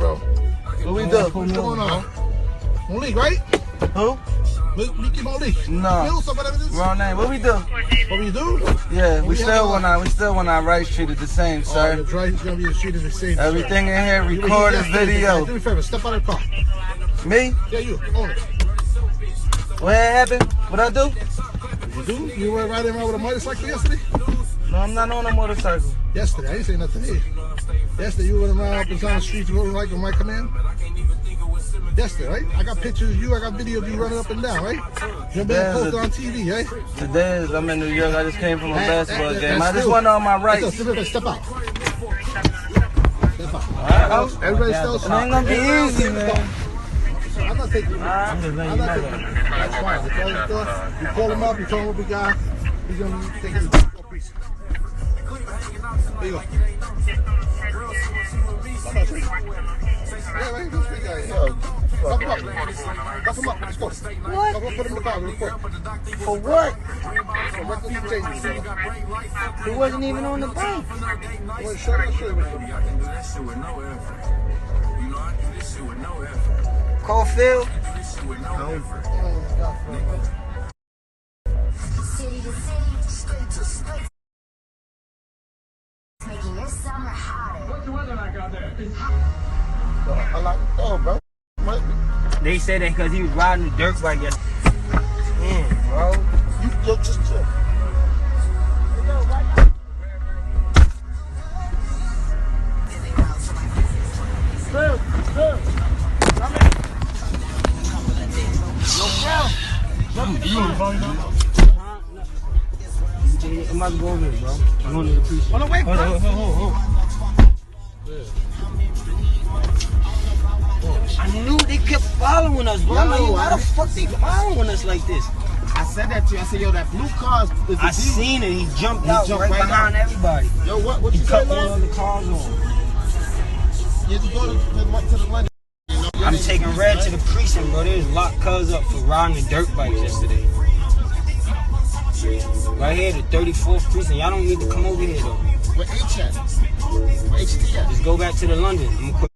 on, bro? What we do? What's going on? Malik, right? Who? Meek Malik. No. Wrong name. What we do? What we do? Yeah, we still want our rights treated the same, sir. Your rights gonna be treated the same. Everything in here recorded video. Do me a favor, step out of the car. Me? Yeah, you. Own it. What happened? What I do? You do? You were riding around with a motorcycle yesterday? No, I'm not on a motorcycle. Yesterday, I didn't say nothing to you. Yesterday, you went around up and down the streets rolling like on my command? Yesterday, right? I got pictures of you, I got video of you running up and down, right? You're being posted on TV, right? Today is, I'm in New York, I just came from a basketball game. I just want on my rights. Step out. Step out. Right. Everybody still It ain't gonna be easy, man. I'm not taking you. I'm just letting you know that. That's fine. You call him up, you tell him what we got. He's going to take his piece. There you go. Yeah, man, this big guy. Fuck him up. Fuck him up. Let's go. What? I'm going to put him in the car real quick. For what? For record changes. He wasn't even on the bike. You want to show me? I'll show you. Call Phil. City to city, state to state, making your summer hotter. What's the weather like out there? It's hot. I like it. Oh, bro. What? They said that because he was riding the dirt bike yesterday. Bro. You just chill. I'm about to go over here, bro. I'm going to the precinct. Hold on, wait, bro. Hold. I knew they kept following us, bro. I'm like, why the fuck they following us like this? I said that to you. I said, yo, that blue car is the I seen it. He jumped out right behind everybody. Yo, what you He say, cut man? all the cars on. Yeah, you go to the London. I'm taking Red to the precinct, bro. They was locked cuz up for riding the dirt bikes yesterday. Right here, the 34th precinct. Y'all don't need to come over here, though. Where H at? Where HT at? Just go back to the London. I'm gonna